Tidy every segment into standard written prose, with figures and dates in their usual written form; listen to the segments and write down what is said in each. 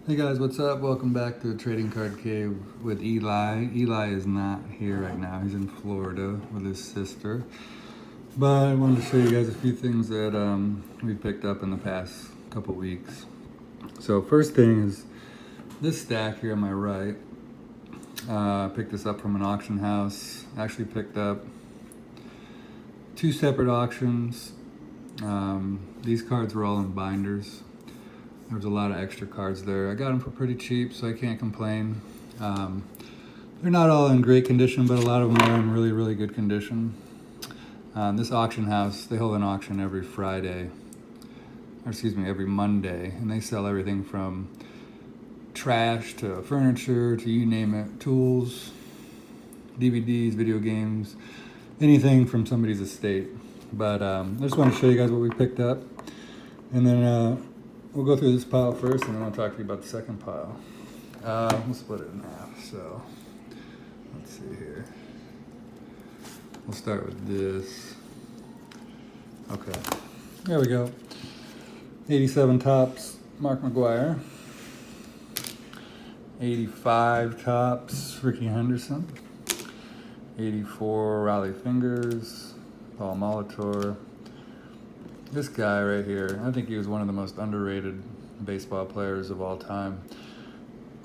Hey guys, what's up? Welcome back to Trading Card Cave with Eli. Eli is not here right now. He's in Florida with his sister. But I wanted to show you guys a few things that we picked up in the past couple weeks. So first thing is this stack here on my right. I picked this up from an auction house. Actually picked up two separate auctions. These cards were all in binders. There was a lot of extra cards there. I got them for pretty cheap, so I can't complain. They're not all in great condition, but a lot of them are in really, really good condition. This auction house, they hold an auction every Friday, or excuse me, every Monday, and they sell everything from trash to furniture to you name it, tools, DVDs, video games, anything from somebody's estate. But I just want to show you guys what we picked up, and then we'll go through this pile first, and then I'll talk to you about the second pile. We'll split it in half. So let's see here. We'll start with this. Okay, there we go. 87 Topps, Mark McGwire. 85 Topps, Ricky Henderson. 84 Raleigh Fingers, Paul Molitor. This guy right here, I think he was one of the most underrated baseball players of all time.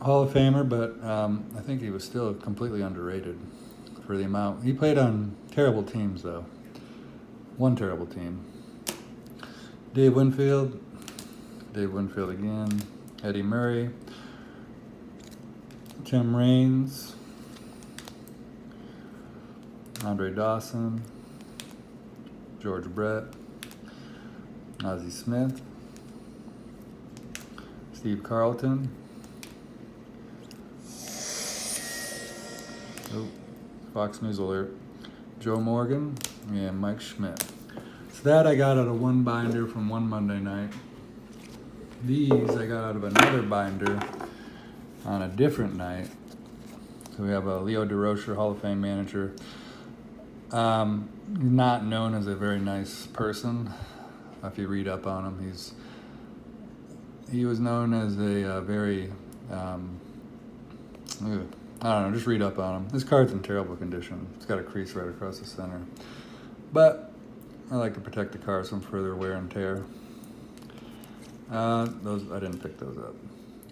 Hall of Famer, but I think he was still completely underrated for the amount. He played on terrible teams, though. One terrible team. Dave Winfield again. Eddie Murray. Tim Raines. Andre Dawson. George Brett. Ozzie Smith, Steve Carlton, Fox News Alert, Joe Morgan, and Mike Schmidt. So that I got out of one binder from one Monday night. These I got out of another binder on a different night. So we have a Leo Durocher, Hall of Fame manager. Not known as a very nice person. If you read up on him, he was known as a very, I don't know, just read up on him. This card's in terrible condition. It's got a crease right across the center. But I like to protect the cards from further wear and tear. I didn't pick those up.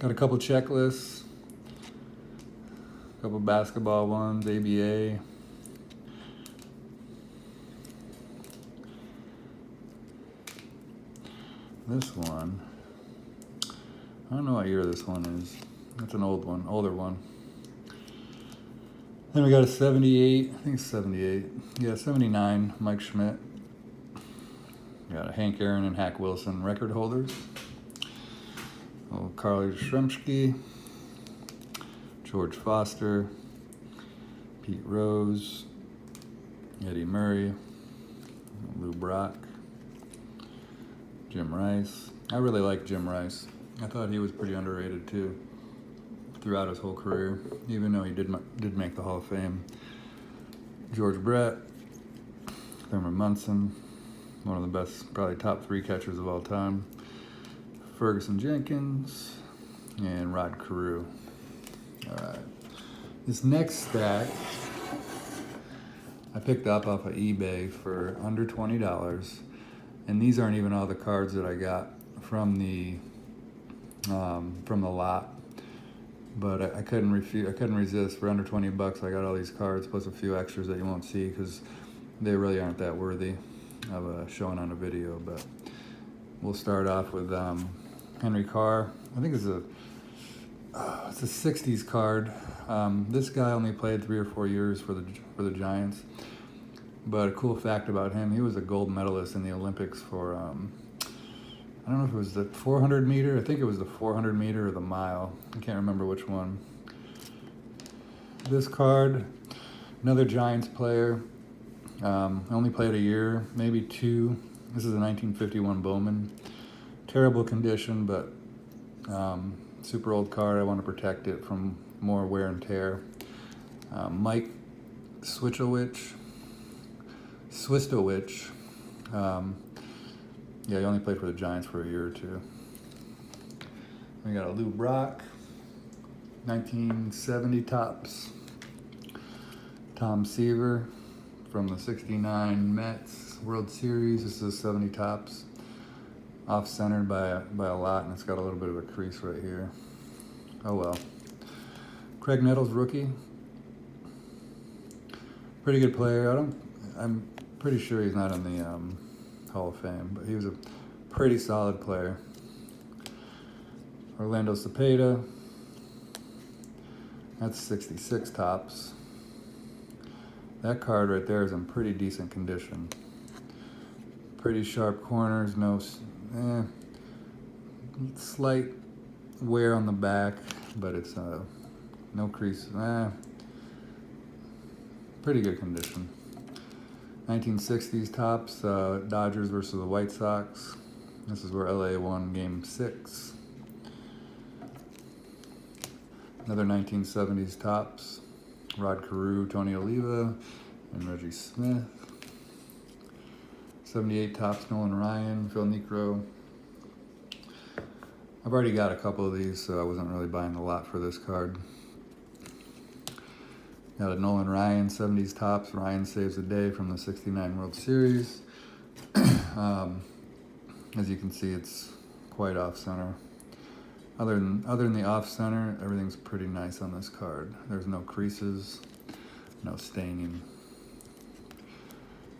Got a couple checklists, a couple basketball ones, ABA. This one, I don't know what year this one is. That's an old one, older one. Then we got a 78, I think it's 78. Yeah, 79, Mike Schmidt. We got a Hank Aaron and Hack Wilson record holders. Oh, Carly Yastrzemski, George Foster, Pete Rose, Eddie Murray, Lou Brock, Jim Rice. I really like Jim Rice. I thought he was pretty underrated too throughout his whole career, even though he did make the Hall of Fame. George Brett, Thurman Munson, one of the best, probably top 3 catchers of all time. Ferguson Jenkins, and Rod Carew. All right. This next stack I picked up off of eBay for under $20. And these aren't even all the cards that I got from the lot, but I couldn't resist. For under $20, I got all these cards plus a few extras that you won't see because they really aren't that worthy of showing on a video. But we'll start off with Henry Carr. I think it's a 60s card. This guy only played 3 or 4 years for the Giants. But a cool fact about him, he was a gold medalist in the Olympics for, I don't know if it was the 400 meter. I think it was the 400 meter or the mile. I can't remember which one. This card, another Giants player. Only played a year, maybe 2. This is a 1951 Bowman. Terrible condition, but super old card. I want to protect it from more wear and tear. Mike Swistowicz. Yeah, he only played for the Giants for a year or 2. We got a Lou Brock, 1970 tops. Tom Seaver from the 69 Mets World Series. This is a 70 tops. Off-centered by a lot, and it's got a little bit of a crease right here. Oh well. Craig Nettles, rookie. Pretty good player. I'm pretty sure he's not in the Hall of Fame, but he was a pretty solid player. Orlando Cepeda. That's 66 tops. That card right there is in pretty decent condition. Pretty sharp corners, no slight wear on the back, but it's no crease. Pretty good condition. 1960s tops, Dodgers versus the White Sox. This is where LA won Game 6. Another 1970s tops, Rod Carew, Tony Oliva, and Reggie Smith. 78 tops, Nolan Ryan, Phil Niekro. I've already got a couple of these, so I wasn't really buying a lot for this card. Got a Nolan Ryan, 70s tops, Ryan Saves the Day from the 69 World Series. As you can see, it's quite off-center. Other than the off-center, everything's pretty nice on this card. There's no creases, no staining.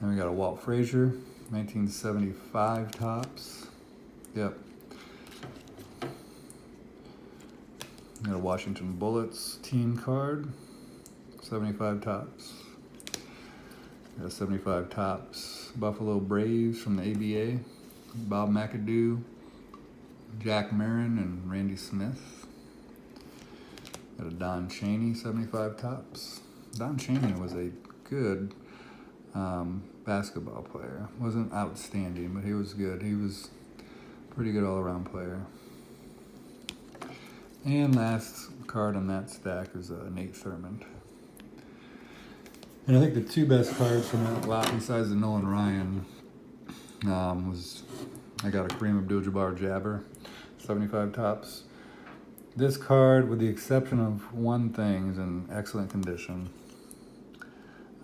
Then we got a Walt Frazier, 1975 tops. Yep. Got a Washington Bullets team card, 75 tops. Got a 75 tops Buffalo Braves from the ABA, Bob McAdoo, Jack Marin, and Randy Smith. Got a Don Chaney, 75 tops. Don Chaney was a good basketball player. Wasn't outstanding, but he was good. He was a pretty good all-around player. And last card on that stack is Nate Thurmond. And I think the two best cards from that lot, besides the Nolan Ryan, was I got a Kareem Abdul-Jabbar Jabber, 75 tops. This card, with the exception of one thing, is in excellent condition.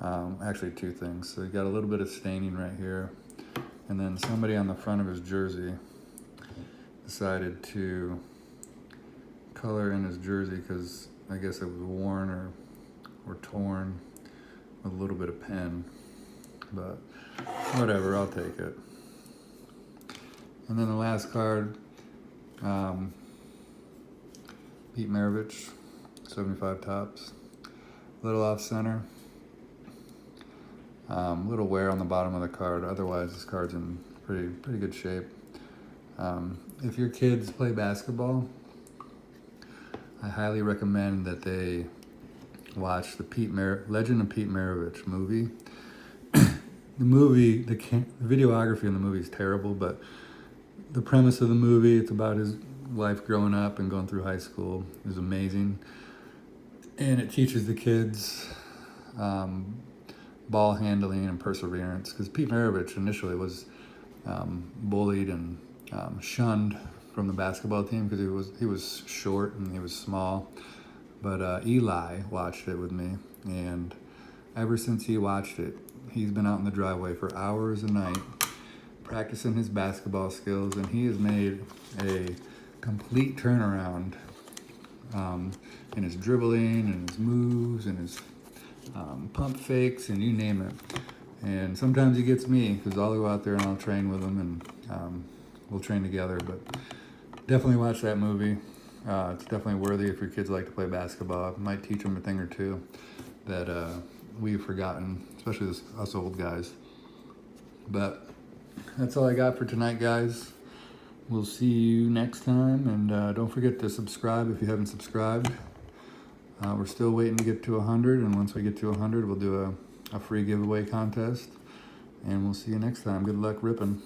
Actually, two things. So you got a little bit of staining right here, and then somebody on the front of his jersey decided to color in his jersey because I guess it was worn or torn with a little bit of pen, but whatever, I'll take it. And then the last card, Pete Maravich, 75 tops, little off center, little wear on the bottom of the card. Otherwise, this card's in pretty good shape. If your kids play basketball, I highly recommend that they watch the Legend of Pete Maravich movie. The videography in the movie is terrible, but the premise of the movie, it's about his life growing up and going through high school, is amazing. And it teaches the kids ball handling and perseverance, because Pete Maravich initially was bullied and shunned from the basketball team because he was short and he was small. But Eli watched it with me, and ever since he watched it, he's been out in the driveway for hours a night practicing his basketball skills, and he has made a complete turnaround in his dribbling and his moves and his pump fakes and you name it. And sometimes he gets me because I'll go out there and I'll train with him, and we'll train together. But definitely watch that movie. It's definitely worthy if your kids like to play basketball. It might teach them a thing or two that we've forgotten, especially us old guys. But that's all I got for tonight, guys. We'll see you next time, and don't forget to subscribe if you haven't subscribed. We're still waiting to get to 100, and once we get to 100, we'll do a free giveaway contest, and we'll see you next time. Good luck ripping.